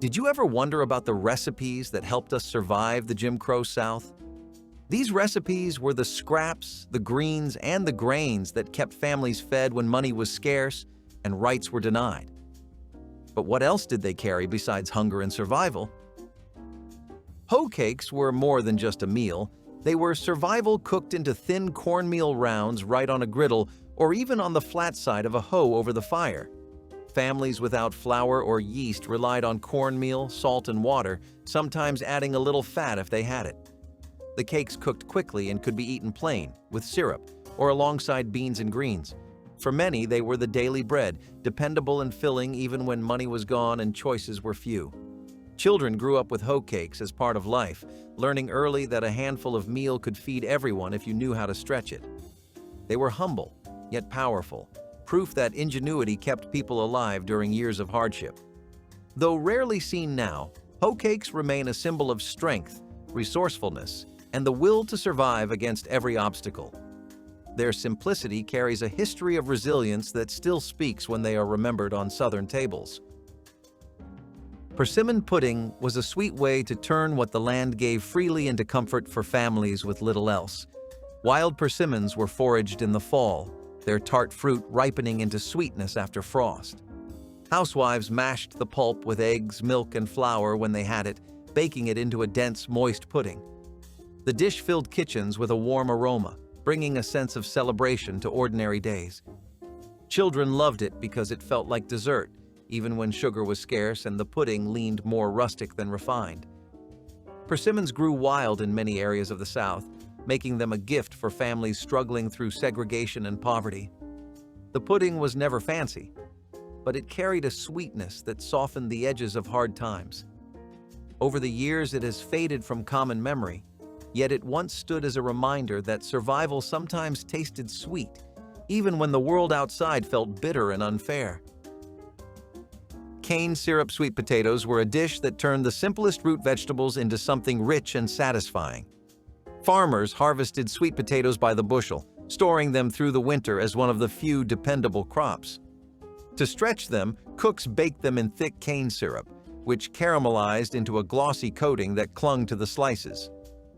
Did you ever wonder about the recipes that helped us survive the Jim Crow South? These recipes were the scraps, the greens, and the grains that kept families fed when money was scarce and rights were denied. But what else did they carry besides hunger and survival? Hoe cakes were more than just a meal. They were survival cooked into thin cornmeal rounds right on a griddle or even on the flat side of a hoe over the fire. Families without flour or yeast relied on cornmeal, salt, and water, sometimes adding a little fat if they had it. The cakes cooked quickly and could be eaten plain, with syrup, or alongside beans and greens. For many, they were the daily bread, dependable and filling even when money was gone and choices were few. Children grew up with hoe cakes as part of life, learning early that a handful of meal could feed everyone if you knew how to stretch it. They were humble, yet powerful, proof that ingenuity kept people alive during years of hardship. Though rarely seen now, hoe cakes remain a symbol of strength, resourcefulness, and the will to survive against every obstacle. Their simplicity carries a history of resilience that still speaks when they are remembered on Southern tables. Persimmon pudding was a sweet way to turn what the land gave freely into comfort for families with little else. Wild persimmons were foraged in the fall, their tart fruit ripening into sweetness after frost. Housewives mashed the pulp with eggs, milk, and flour when they had it, baking it into a dense, moist pudding. The dish filled kitchens with a warm aroma, bringing a sense of celebration to ordinary days. Children loved it because it felt like dessert, even when sugar was scarce and the pudding leaned more rustic than refined. Persimmons grew wild in many areas of the South, making them a gift for families struggling through segregation and poverty. The pudding was never fancy, but it carried a sweetness that softened the edges of hard times. Over the years, it has faded from common memory, yet it once stood as a reminder that survival sometimes tasted sweet, even when the world outside felt bitter and unfair. Cane syrup sweet potatoes were a dish that turned the simplest root vegetables into something rich and satisfying. Farmers harvested sweet potatoes by the bushel, storing them through the winter as one of the few dependable crops. To stretch them, cooks baked them in thick cane syrup, which caramelized into a glossy coating that clung to the slices.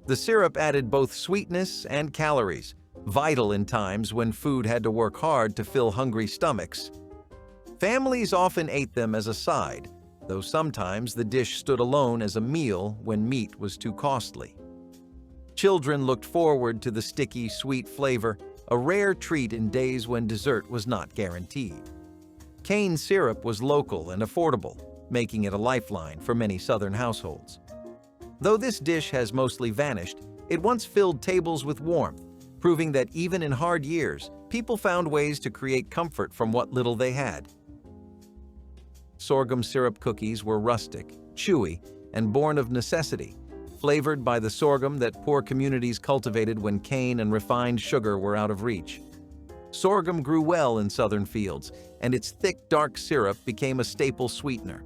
The syrup added both sweetness and calories, vital in times when food had to work hard to fill hungry stomachs. Families often ate them as a side, though sometimes the dish stood alone as a meal when meat was too costly. Children looked forward to the sticky, sweet flavor, a rare treat in days when dessert was not guaranteed. Cane syrup was local and affordable, making it a lifeline for many Southern households. Though this dish has mostly vanished, it once filled tables with warmth, proving that even in hard years, people found ways to create comfort from what little they had. Sorghum syrup cookies were rustic, chewy, and born of necessity, flavored by the sorghum that poor communities cultivated when cane and refined sugar were out of reach. Sorghum grew well in southern fields, and its thick, dark syrup became a staple sweetener.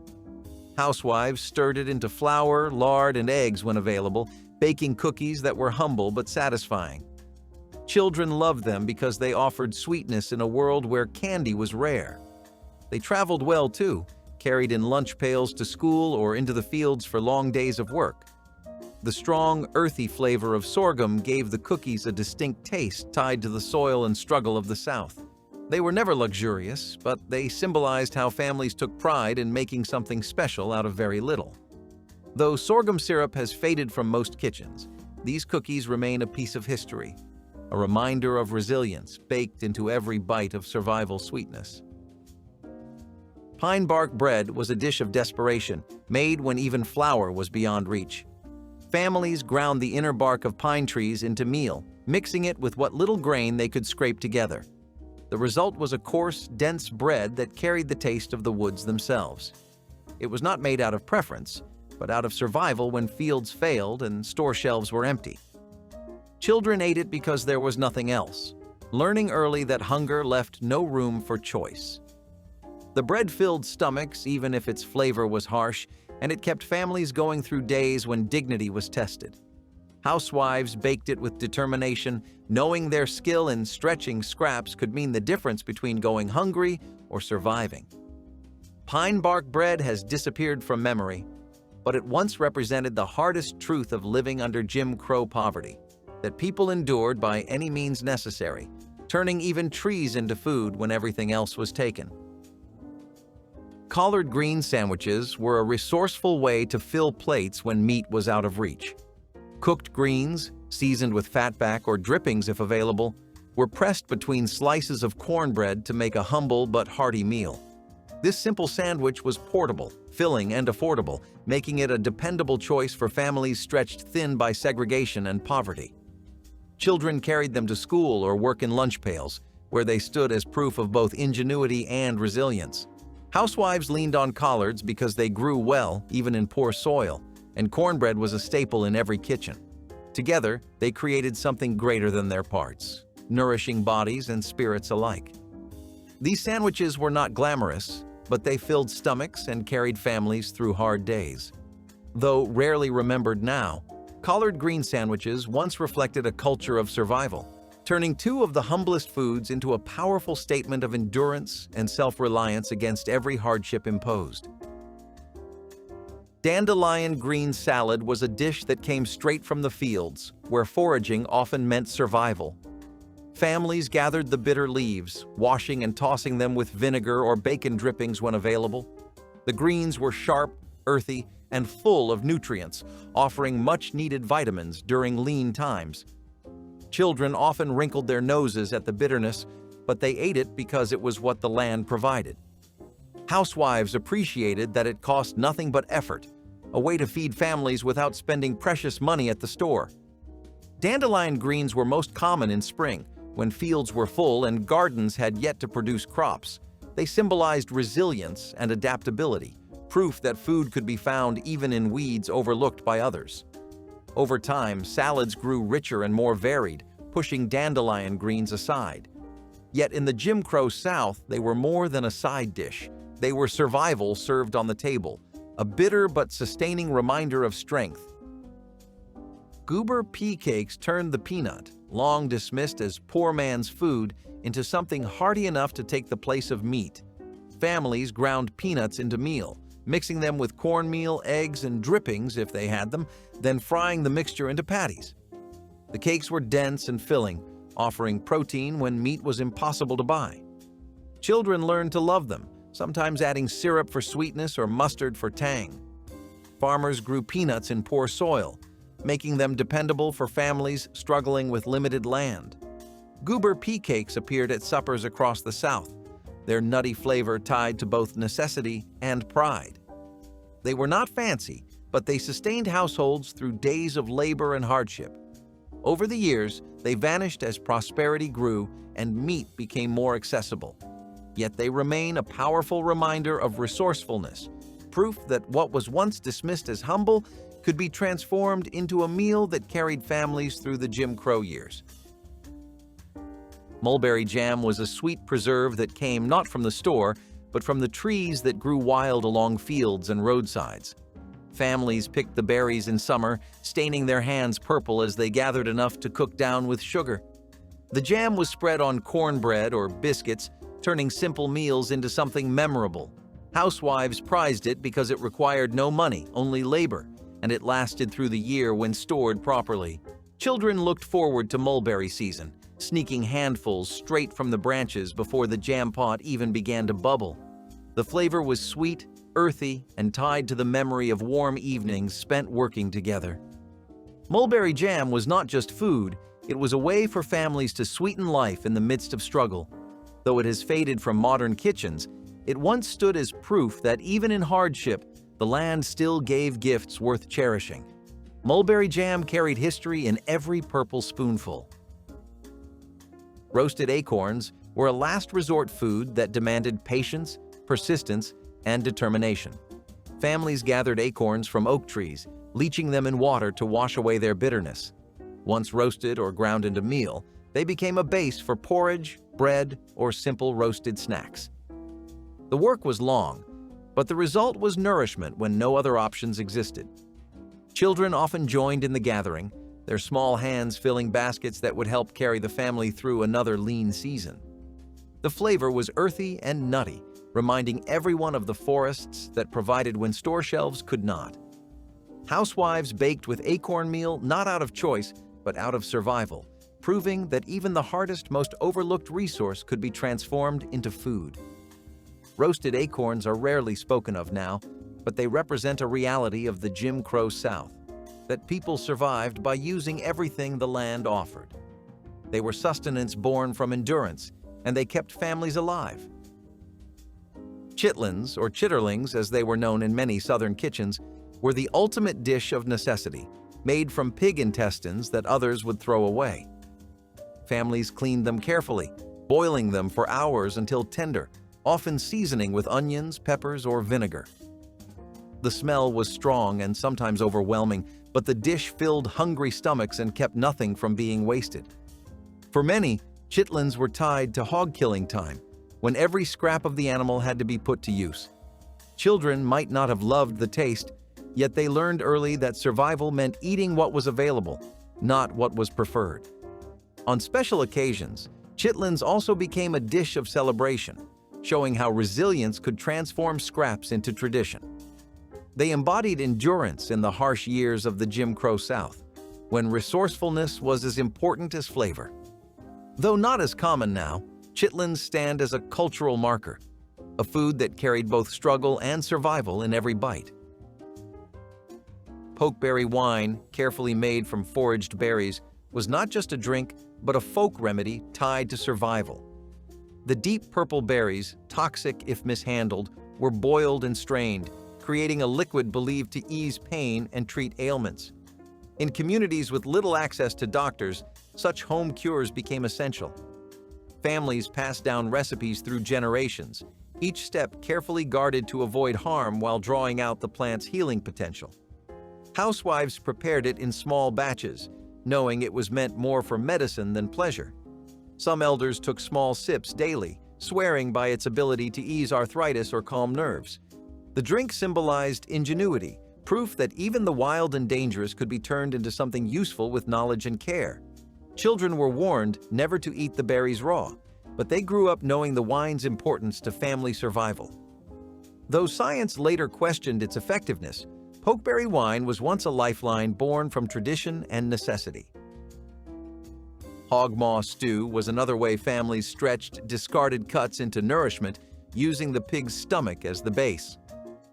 Housewives stirred it into flour, lard, and eggs when available, baking cookies that were humble but satisfying. Children loved them because they offered sweetness in a world where candy was rare. They traveled well, too, carried in lunch pails to school or into the fields for long days of work. The strong, earthy flavor of sorghum gave the cookies a distinct taste tied to the soil and struggle of the South. They were never luxurious, but they symbolized how families took pride in making something special out of very little. Though sorghum syrup has faded from most kitchens, these cookies remain a piece of history, a reminder of resilience baked into every bite of survival sweetness. Pine bark bread was a dish of desperation, made when even flour was beyond reach. Families ground the inner bark of pine trees into meal, mixing it with what little grain they could scrape together. The result was a coarse, dense bread that carried the taste of the woods themselves. It was not made out of preference, but out of survival when fields failed and store shelves were empty. Children ate it because there was nothing else, learning early that hunger left no room for choice. The bread filled stomachs, even if its flavor was harsh, and it kept families going through days when dignity was tested. Housewives baked it with determination, knowing their skill in stretching scraps could mean the difference between going hungry or surviving. Pine bark bread has disappeared from memory, but it once represented the hardest truth of living under Jim Crow poverty, that people endured by any means necessary, turning even trees into food when everything else was taken. Collard green sandwiches were a resourceful way to fill plates when meat was out of reach. Cooked greens, seasoned with fatback or drippings if available, were pressed between slices of cornbread to make a humble but hearty meal. This simple sandwich was portable, filling, and affordable, making it a dependable choice for families stretched thin by segregation and poverty. Children carried them to school or work in lunch pails, where they stood as proof of both ingenuity and resilience. Housewives leaned on collards because they grew well, even in poor soil, and cornbread was a staple in every kitchen. Together, they created something greater than their parts, nourishing bodies and spirits alike. These sandwiches were not glamorous, but they filled stomachs and carried families through hard days. Though rarely remembered now, collard green sandwiches once reflected a culture of survival, turning two of the humblest foods into a powerful statement of endurance and self-reliance against every hardship imposed. Dandelion green salad was a dish that came straight from the fields, where foraging often meant survival. Families gathered the bitter leaves, washing and tossing them with vinegar or bacon drippings when available. The greens were sharp, earthy, and full of nutrients, offering much-needed vitamins during lean times. Children often wrinkled their noses at the bitterness, but they ate it because it was what the land provided. Housewives appreciated that it cost nothing but effort, a way to feed families without spending precious money at the store. Dandelion greens were most common in spring, when fields were full and gardens had yet to produce crops. They symbolized resilience and adaptability, proof that food could be found even in weeds overlooked by others. Over time, salads grew richer and more varied, pushing dandelion greens aside. Yet in the Jim Crow South, they were more than a side dish. They were survival served on the table, a bitter but sustaining reminder of strength. Goober pea cakes turned the peanut, long dismissed as poor man's food, into something hearty enough to take the place of meat. Families ground peanuts into meal, mixing them with cornmeal, eggs, and drippings if they had them, then frying the mixture into patties. The cakes were dense and filling, offering protein when meat was impossible to buy. Children learned to love them, sometimes adding syrup for sweetness or mustard for tang. Farmers grew peanuts in poor soil, making them dependable for families struggling with limited land. Goober pea cakes appeared at suppers across the South, their nutty flavor tied to both necessity and pride. They were not fancy, but they sustained households through days of labor and hardship. Over the years, they vanished as prosperity grew and meat became more accessible. Yet they remain a powerful reminder of resourcefulness, proof that what was once dismissed as humble could be transformed into a meal that carried families through the Jim Crow years. Mulberry jam was a sweet preserve that came not from the store, but from the trees that grew wild along fields and roadsides. Families picked the berries in summer, staining their hands purple as they gathered enough to cook down with sugar. The jam was spread on cornbread or biscuits, turning simple meals into something memorable. Housewives prized it because it required no money, only labor, and it lasted through the year when stored properly. Children looked forward to mulberry season, sneaking handfuls straight from the branches before the jam pot even began to bubble. The flavor was sweet, earthy, and tied to the memory of warm evenings spent working together. Mulberry jam was not just food, it was a way for families to sweeten life in the midst of struggle. Though it has faded from modern kitchens, it once stood as proof that even in hardship, the land still gave gifts worth cherishing. Mulberry jam carried history in every purple spoonful. Roasted acorns were a last resort food that demanded patience, persistence, and determination. Families gathered acorns from oak trees, leaching them in water to wash away their bitterness. Once roasted or ground into meal, they became a base for porridge, bread, or simple roasted snacks. The work was long, but the result was nourishment when no other options existed. Children often joined in the gathering, their small hands filling baskets that would help carry the family through another lean season. The flavor was earthy and nutty, reminding everyone of the forests that provided when store shelves could not. Housewives baked with acorn meal not out of choice, but out of survival, proving that even the hardest, most overlooked resource could be transformed into food. Roasted acorns are rarely spoken of now, but they represent a reality of the Jim Crow South, that people survived by using everything the land offered. They were sustenance born from endurance, and they kept families alive. Chitlins, or chitterlings as they were known in many southern kitchens, were the ultimate dish of necessity, made from pig intestines that others would throw away. Families cleaned them carefully, boiling them for hours until tender, often seasoning with onions, peppers, or vinegar. The smell was strong and sometimes overwhelming, but the dish filled hungry stomachs and kept nothing from being wasted. For many, chitlins were tied to hog-killing time, when every scrap of the animal had to be put to use. Children might not have loved the taste, yet they learned early that survival meant eating what was available, not what was preferred. On special occasions, chitlins also became a dish of celebration, showing how resilience could transform scraps into tradition. They embodied endurance in the harsh years of the Jim Crow South, when resourcefulness was as important as flavor. Though not as common now, chitlins stand as a cultural marker, a food that carried both struggle and survival in every bite. Pokeberry wine, carefully made from foraged berries, was not just a drink, but a folk remedy tied to survival. The deep purple berries, toxic if mishandled, were boiled and strained, creating a liquid believed to ease pain and treat ailments. In communities with little access to doctors, such home cures became essential. Families passed down recipes through generations, each step carefully guarded to avoid harm while drawing out the plant's healing potential. Housewives prepared it in small batches, knowing it was meant more for medicine than pleasure. Some elders took small sips daily, swearing by its ability to ease arthritis or calm nerves. The drink symbolized ingenuity, proof that even the wild and dangerous could be turned into something useful with knowledge and care. Children were warned never to eat the berries raw, but they grew up knowing the wine's importance to family survival. Though science later questioned its effectiveness, pokeberry wine was once a lifeline born from tradition and necessity. Hog maw stew was another way families stretched discarded cuts into nourishment, using the pig's stomach as the base.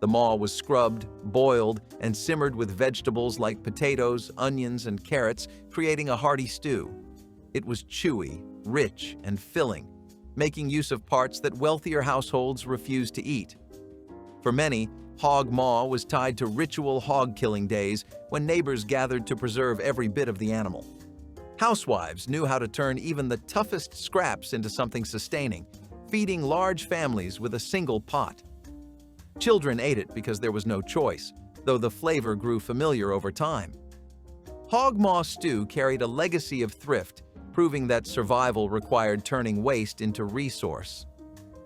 The maw was scrubbed, boiled, and simmered with vegetables like potatoes, onions, and carrots, creating a hearty stew. It was chewy, rich, and filling, making use of parts that wealthier households refused to eat. For many, hog maw was tied to ritual hog-killing days when neighbors gathered to preserve every bit of the animal. Housewives knew how to turn even the toughest scraps into something sustaining, feeding large families with a single pot. Children ate it because there was no choice, though the flavor grew familiar over time. Hog maw stew carried a legacy of thrift, proving that survival required turning waste into resource.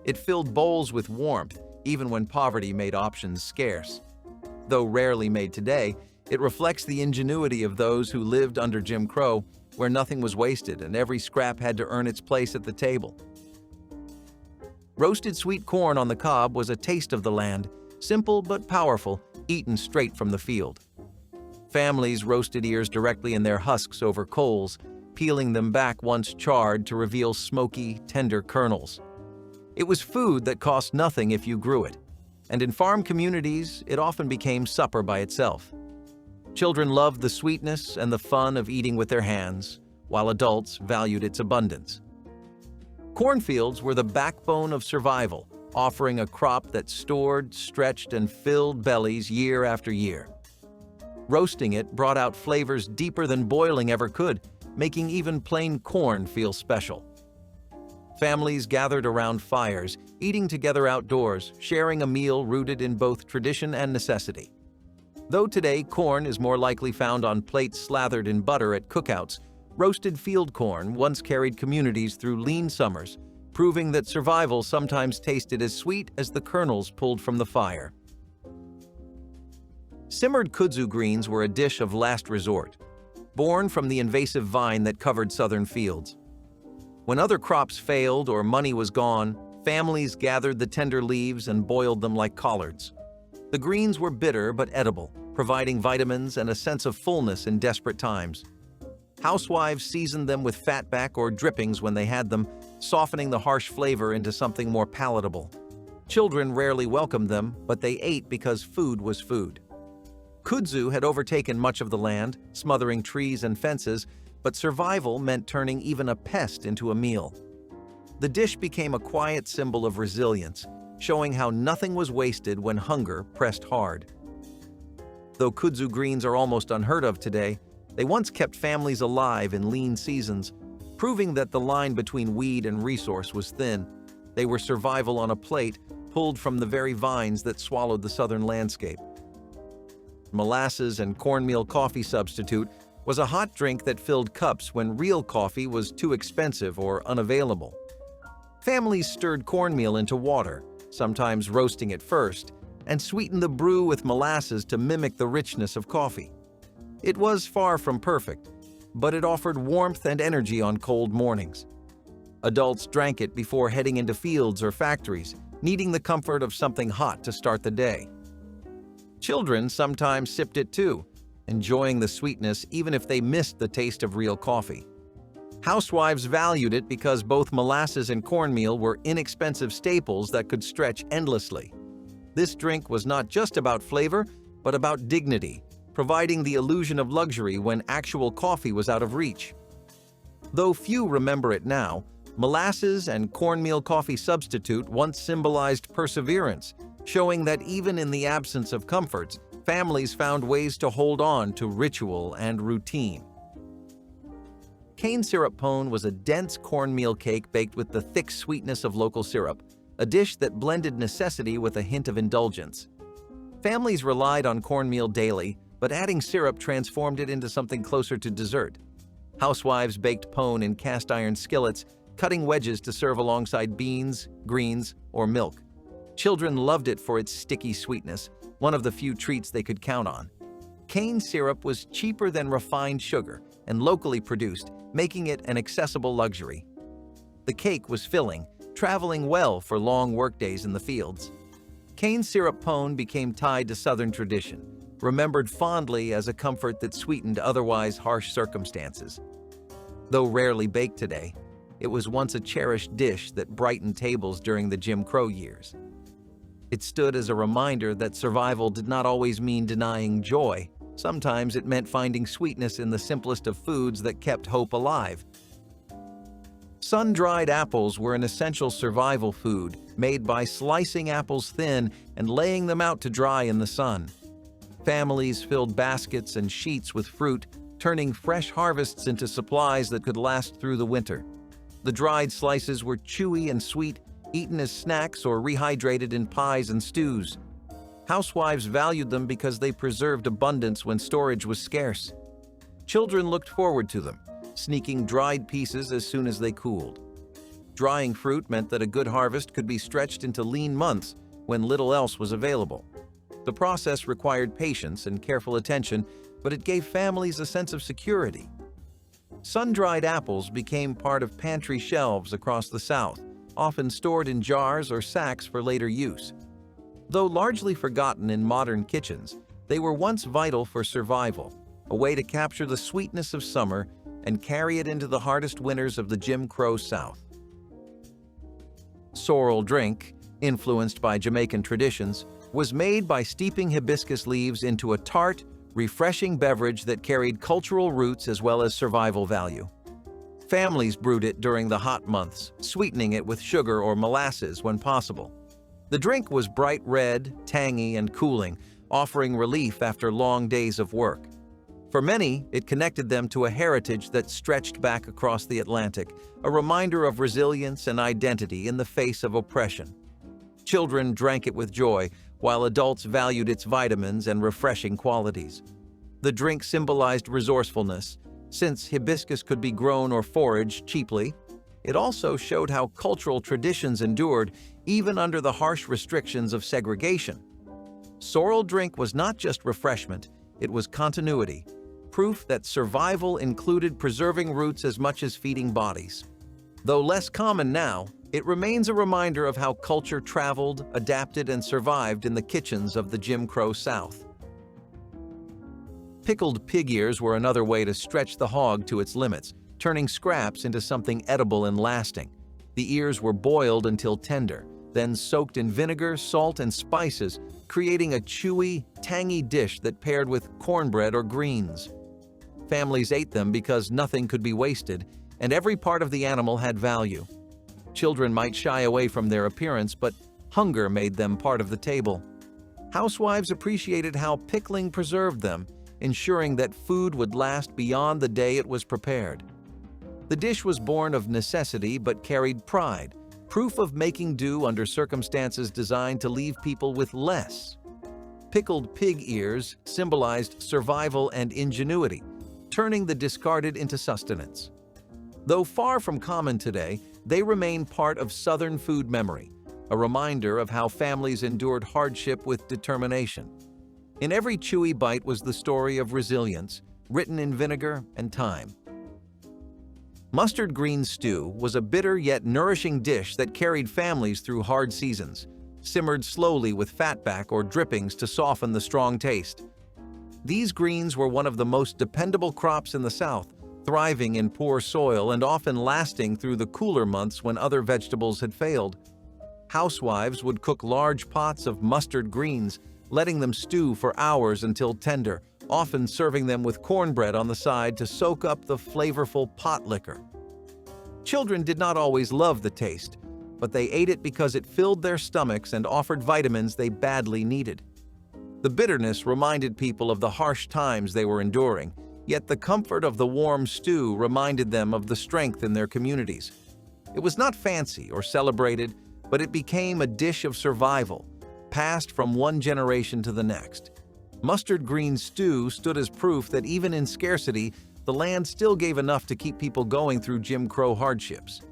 It filled bowls with warmth, even when poverty made options scarce. Though rarely made today, it reflects the ingenuity of those who lived under Jim Crow, where nothing was wasted and every scrap had to earn its place at the table. Roasted sweet corn on the cob was a taste of the land, simple but powerful, eaten straight from the field. Families roasted ears directly in their husks over coals, peeling them back once charred to reveal smoky, tender kernels. It was food that cost nothing if you grew it, and in farm communities, it often became supper by itself. Children loved the sweetness and the fun of eating with their hands, while adults valued its abundance. Cornfields were the backbone of survival, offering a crop that stored, stretched, and filled bellies year after year. Roasting it brought out flavors deeper than boiling ever could, making even plain corn feel special. Families gathered around fires, eating together outdoors, sharing a meal rooted in both tradition and necessity. Though today corn is more likely found on plates slathered in butter at cookouts, roasted field corn once carried communities through lean summers, proving that survival sometimes tasted as sweet as the kernels pulled from the fire. Simmered kudzu greens were a dish of last resort, born from the invasive vine that covered southern fields. When other crops failed or money was gone, Families gathered the tender leaves and boiled them like collards. The greens were bitter but edible, providing vitamins and a sense of fullness in desperate times. Housewives seasoned them with fatback or drippings when they had them, softening the harsh flavor into something more palatable. Children rarely welcomed them, but they ate because food was food. Kudzu had overtaken much of the land, smothering trees and fences, but survival meant turning even a pest into a meal. The dish became a quiet symbol of resilience, showing how nothing was wasted when hunger pressed hard. Though kudzu greens are almost unheard of today, they once kept families alive in lean seasons, proving that the line between weed and resource was thin. They were survival on a plate, pulled from the very vines that swallowed the southern landscape. Molasses and cornmeal coffee substitute was a hot drink that filled cups when real coffee was too expensive or unavailable. Families stirred cornmeal into water, sometimes roasting it first, and sweetened the brew with molasses to mimic the richness of coffee. It was far from perfect, but it offered warmth and energy on cold mornings. Adults drank it before heading into fields or factories, needing the comfort of something hot to start the day. Children sometimes sipped it too, enjoying the sweetness even if they missed the taste of real coffee. Housewives valued it because both molasses and cornmeal were inexpensive staples that could stretch endlessly. This drink was not just about flavor, but about dignity, providing the illusion of luxury when actual coffee was out of reach. Though few remember it now, molasses and cornmeal coffee substitute once symbolized perseverance, showing that even in the absence of comforts, families found ways to hold on to ritual and routine. Cane syrup pone was a dense cornmeal cake baked with the thick sweetness of local syrup, a dish that blended necessity with a hint of indulgence. Families relied on cornmeal daily, but adding syrup transformed it into something closer to dessert. Housewives baked pone in cast-iron skillets, cutting wedges to serve alongside beans, greens, or milk. Children loved it for its sticky sweetness, one of the few treats they could count on. Cane syrup was cheaper than refined sugar and locally produced, making it an accessible luxury. The cake was filling, traveling well for long workdays in the fields. Cane syrup pone became tied to Southern tradition, remembered fondly as a comfort that sweetened otherwise harsh circumstances. Though rarely baked today, it was once a cherished dish that brightened tables during the Jim Crow years. It stood as a reminder that survival did not always mean denying joy. Sometimes it meant finding sweetness in the simplest of foods that kept hope alive. Sun-dried apples were an essential survival food, made by slicing apples thin and laying them out to dry in the sun. Families filled baskets and sheets with fruit, turning fresh harvests into supplies that could last through the winter. The dried slices were chewy and sweet, eaten as snacks or rehydrated in pies and stews. Housewives valued them because they preserved abundance when storage was scarce. Children looked forward to them, sneaking dried pieces as soon as they cooled. Drying fruit meant that a good harvest could be stretched into lean months when little else was available. The process required patience and careful attention, but it gave families a sense of security. Sun-dried apples became part of pantry shelves across the South, often stored in jars or sacks for later use. Though largely forgotten in modern kitchens, they were once vital for survival, a way to capture the sweetness of summer and carry it into the hardest winters of the Jim Crow South. Sorrel drink, influenced by Jamaican traditions, was made by steeping hibiscus leaves into a tart, refreshing beverage that carried cultural roots as well as survival value. Families brewed it during the hot months, sweetening it with sugar or molasses when possible. The drink was bright red, tangy, and cooling, offering relief after long days of work. For many, it connected them to a heritage that stretched back across the Atlantic, a reminder of resilience and identity in the face of oppression. Children drank it with joy, while adults valued its vitamins and refreshing qualities. The drink symbolized resourcefulness. Since hibiscus could be grown or foraged cheaply, it also showed how cultural traditions endured even under the harsh restrictions of segregation. Sorrel drink was not just refreshment, it was continuity, proof that survival included preserving roots as much as feeding bodies. Though less common now, It remains a reminder of how culture traveled, adapted, and survived in the kitchens of the Jim Crow South. Pickled pig ears were another way to stretch the hog to its limits, turning scraps into something edible and lasting. The ears were boiled until tender, then soaked in vinegar, salt, and spices, creating a chewy, tangy dish that paired with cornbread or greens. Families ate them because nothing could be wasted, and every part of the animal had value. Children might shy away from their appearance, but hunger made them part of the table. Housewives appreciated how pickling preserved them, ensuring that food would last beyond the day it was prepared. The dish was born of necessity but carried pride, proof of making do under circumstances designed to leave people with less. Pickled pig ears symbolized survival and ingenuity, turning the discarded into sustenance. Though far from common today, they remain part of Southern food memory, a reminder of how families endured hardship with determination. In every chewy bite was the story of resilience, written in vinegar and time. Mustard green stew was a bitter yet nourishing dish that carried families through hard seasons, simmered slowly with fatback or drippings to soften the strong taste. These greens were one of the most dependable crops in the South, thriving in poor soil and often lasting through the cooler months when other vegetables had failed. Housewives would cook large pots of mustard greens, letting them stew for hours until tender, often serving them with cornbread on the side to soak up the flavorful potlikker. Children did not always love the taste, but they ate it because it filled their stomachs and offered vitamins they badly needed. The bitterness reminded people of the harsh times they were enduring, yet the comfort of the warm stew reminded them of the strength in their communities. It was not fancy or celebrated, but it became a dish of survival, passed from one generation to the next. Mustard green stew stood as proof that even in scarcity, the land still gave enough to keep people going through Jim Crow hardships.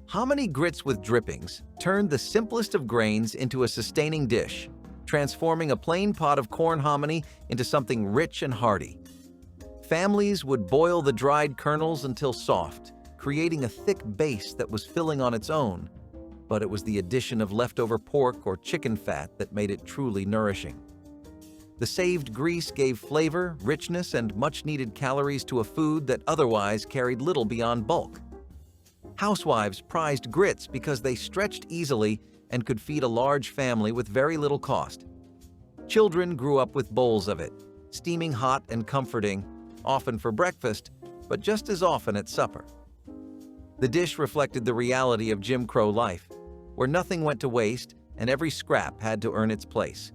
Hominy grits with drippings turned the simplest of grains into a sustaining dish, transforming a plain pot of corn hominy into something rich and hearty. Families would boil the dried kernels until soft, creating a thick base that was filling on its own, but it was the addition of leftover pork or chicken fat that made it truly nourishing. The saved grease gave flavor, richness, and much-needed calories to a food that otherwise carried little beyond bulk. Housewives prized grits because they stretched easily and could feed a large family with very little cost. Children grew up with bowls of it, steaming hot and comforting, often for breakfast, but just as often at supper. The dish reflected the reality of Jim Crow life, where nothing went to waste and every scrap had to earn its place.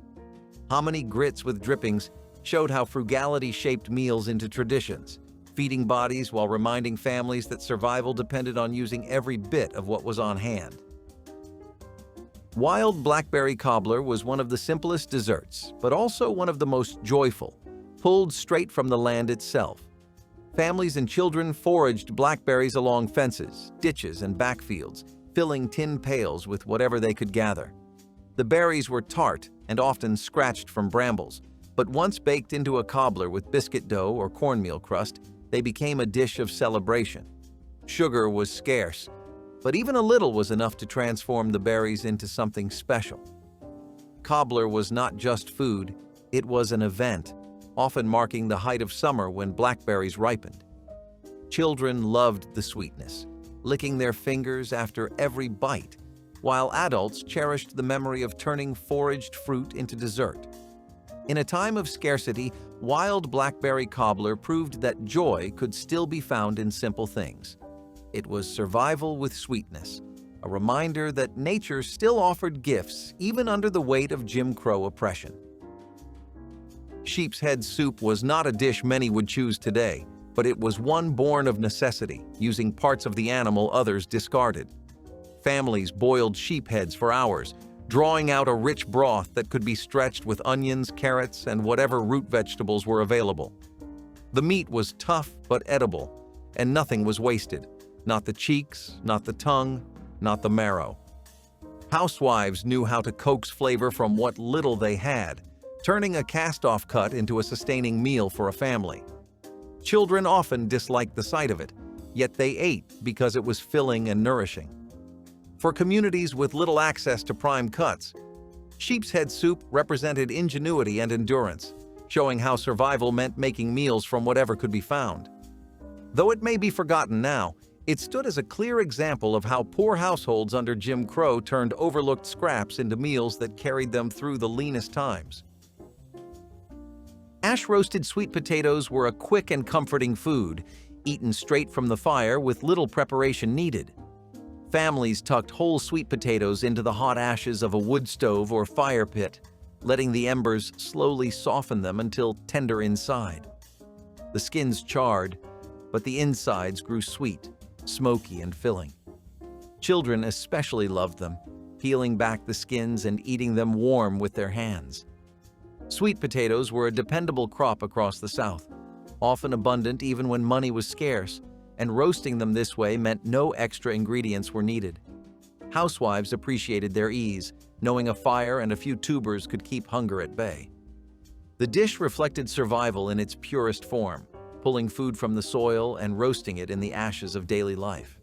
Hominy grits with drippings showed how frugality shaped meals into traditions, feeding bodies while reminding families that survival depended on using every bit of what was on hand. Wild blackberry cobbler was one of the simplest desserts, but also one of the most joyful, pulled straight from the land itself. Families and children foraged blackberries along fences, ditches, and backfields, filling tin pails with whatever they could gather. The berries were tart and often scratched from brambles, but once baked into a cobbler with biscuit dough or cornmeal crust, they became a dish of celebration. Sugar was scarce, but even a little was enough to transform the berries into something special. Cobbler was not just food, it was an event, often marking the height of summer when blackberries ripened. Children loved the sweetness, licking their fingers after every bite, while adults cherished the memory of turning foraged fruit into dessert. In a time of scarcity, wild blackberry cobbler proved that joy could still be found in simple things. It was survival with sweetness, a reminder that nature still offered gifts even under the weight of Jim Crow oppression. Sheep's head soup was not a dish many would choose today, but it was one born of necessity, using parts of the animal others discarded. Families boiled sheep heads for hours, drawing out a rich broth that could be stretched with onions, carrots, and whatever root vegetables were available. The meat was tough but edible, and nothing was wasted. Not the cheeks, not the tongue, not the marrow. Housewives knew how to coax flavor from what little they had, turning a cast-off cut into a sustaining meal for a family. Children often disliked the sight of it, yet they ate because it was filling and nourishing. For communities with little access to prime cuts, sheep's head soup represented ingenuity and endurance, showing how survival meant making meals from whatever could be found. Though it may be forgotten now, it stood as a clear example of how poor households under Jim Crow turned overlooked scraps into meals that carried them through the leanest times. Ash-roasted sweet potatoes were a quick and comforting food, eaten straight from the fire with little preparation needed. Families tucked whole sweet potatoes into the hot ashes of a wood stove or fire pit, letting the embers slowly soften them until tender inside. The skins charred, but the insides grew sweet, smoky, and filling. Children especially loved them, peeling back the skins and eating them warm with their hands. Sweet potatoes were a dependable crop across the South, often abundant even when money was scarce, and roasting them this way meant no extra ingredients were needed. Housewives appreciated their ease, knowing a fire and a few tubers could keep hunger at bay. The dish reflected survival in its purest form, pulling food from the soil and roasting it in the ashes of daily life.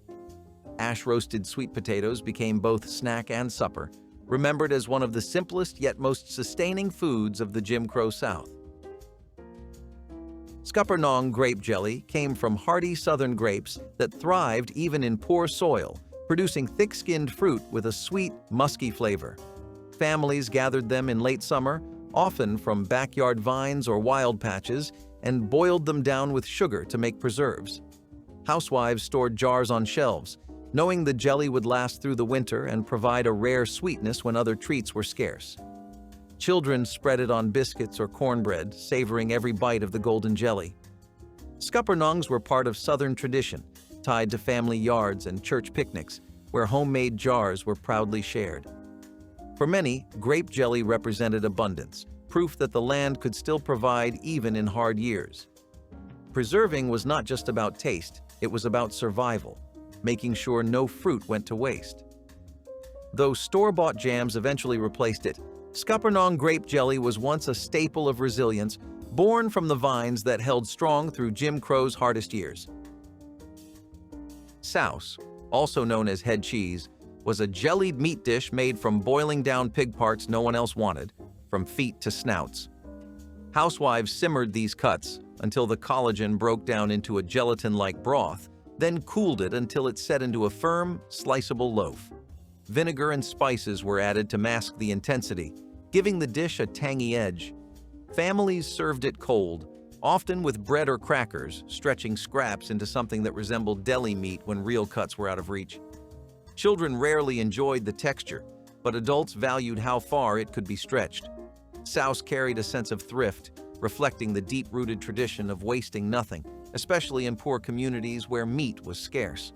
Ash-roasted sweet potatoes became both snack and supper, remembered as one of the simplest yet most sustaining foods of the Jim Crow South. Scuppernong grape jelly came from hardy southern grapes that thrived even in poor soil, producing thick-skinned fruit with a sweet, musky flavor. Families gathered them in late summer, often from backyard vines or wild patches, and boiled them down with sugar to make preserves. Housewives stored jars on shelves, knowing the jelly would last through the winter and provide a rare sweetness when other treats were scarce. Children spread it on biscuits or cornbread, savoring every bite of the golden jelly. Scuppernongs were part of Southern tradition, tied to family yards and church picnics, where homemade jars were proudly shared. For many, grape jelly represented abundance, proof that the land could still provide even in hard years. Preserving was not just about taste, it was about survival, making sure no fruit went to waste. Though store-bought jams eventually replaced it, Scuppernong grape jelly was once a staple of resilience, born from the vines that held strong through Jim Crow's hardest years. Souse, also known as head cheese, was a jellied meat dish made from boiling down pig parts no one else wanted, from feet to snouts. Housewives simmered these cuts until the collagen broke down into a gelatin-like broth, then cooled it until it set into a firm, sliceable loaf. Vinegar and spices were added to mask the intensity, giving the dish a tangy edge. Families served it cold, often with bread or crackers, stretching scraps into something that resembled deli meat when real cuts were out of reach. Children rarely enjoyed the texture, but adults valued how far it could be stretched. Souse carried a sense of thrift, reflecting the deep-rooted tradition of wasting nothing, especially in poor communities where meat was scarce.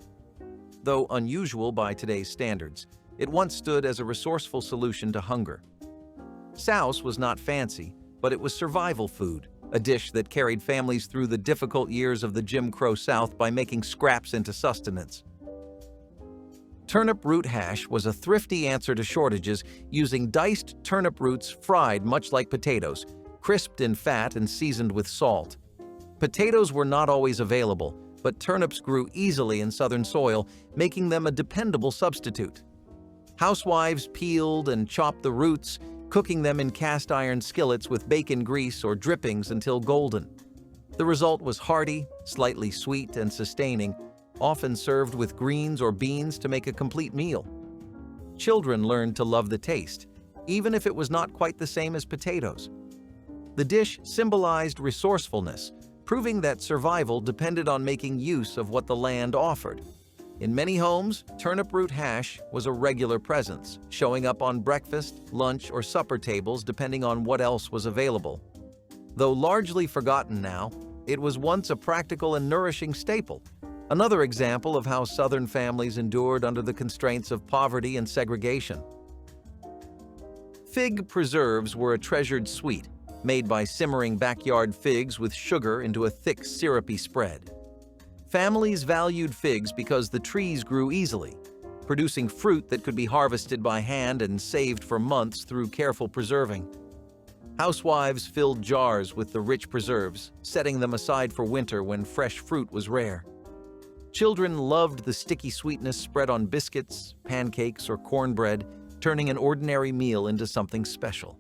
Though unusual by today's standards, it once stood as a resourceful solution to hunger. Souse was not fancy, but it was survival food, a dish that carried families through the difficult years of the Jim Crow South by making scraps into sustenance. Turnip root hash was a thrifty answer to shortages, using diced turnip roots fried much like potatoes, crisped in fat and seasoned with salt. Potatoes were not always available, but turnips grew easily in southern soil, making them a dependable substitute. Housewives peeled and chopped the roots, cooking them in cast-iron skillets with bacon grease or drippings until golden. The result was hearty, slightly sweet, and sustaining, often served with greens or beans to make a complete meal. Children learned to love the taste, even if it was not quite the same as potatoes. The dish symbolized resourcefulness, proving that survival depended on making use of what the land offered. In many homes, turnip root hash was a regular presence, showing up on breakfast, lunch, or supper tables depending on what else was available. Though largely forgotten now, it was once a practical and nourishing staple, another example of how Southern families endured under the constraints of poverty and segregation. Fig preserves were a treasured sweet, made by simmering backyard figs with sugar into a thick, syrupy spread. Families valued figs because the trees grew easily, producing fruit that could be harvested by hand and saved for months through careful preserving. Housewives filled jars with the rich preserves, setting them aside for winter when fresh fruit was rare. Children loved the sticky sweetness spread on biscuits, pancakes, or cornbread, turning an ordinary meal into something special.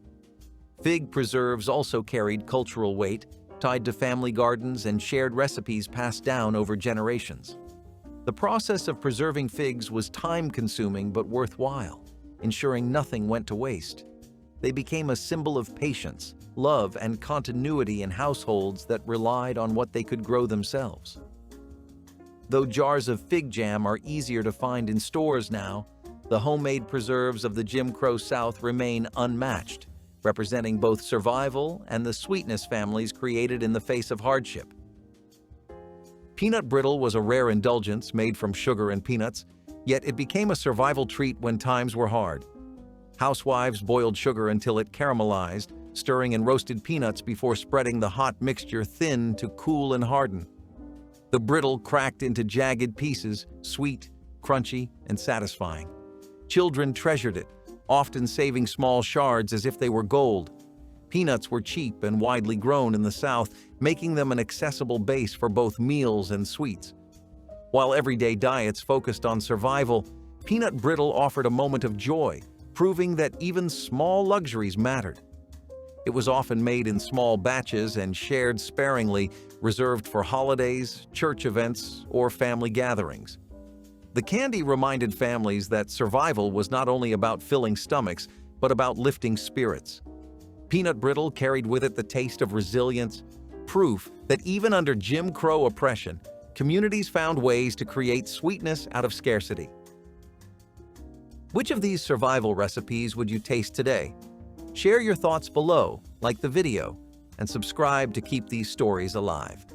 Fig preserves also carried cultural weight, tied to family gardens and shared recipes passed down over generations. The process of preserving figs was time-consuming but worthwhile, ensuring nothing went to waste. They became a symbol of patience, love, and continuity in households that relied on what they could grow themselves. Though jars of fig jam are easier to find in stores now, the homemade preserves of the Jim Crow South remain unmatched, representing both survival and the sweetness families created in the face of hardship. Peanut brittle was a rare indulgence made from sugar and peanuts, yet it became a survival treat when times were hard. Housewives boiled sugar until it caramelized, stirring in roasted peanuts before spreading the hot mixture thin to cool and harden. The brittle cracked into jagged pieces, sweet, crunchy, and satisfying. Children treasured it, often saving small shards as if they were gold. Peanuts were cheap and widely grown in the South, making them an accessible base for both meals and sweets. While everyday diets focused on survival, peanut brittle offered a moment of joy, proving that even small luxuries mattered. It was often made in small batches and shared sparingly, reserved for holidays, church events, or family gatherings. The candy reminded families that survival was not only about filling stomachs, but about lifting spirits. Peanut brittle carried with it the taste of resilience, proof that even under Jim Crow oppression, communities found ways to create sweetness out of scarcity. Which of these survival recipes would you taste today? Share your thoughts below, like the video, and subscribe to keep these stories alive.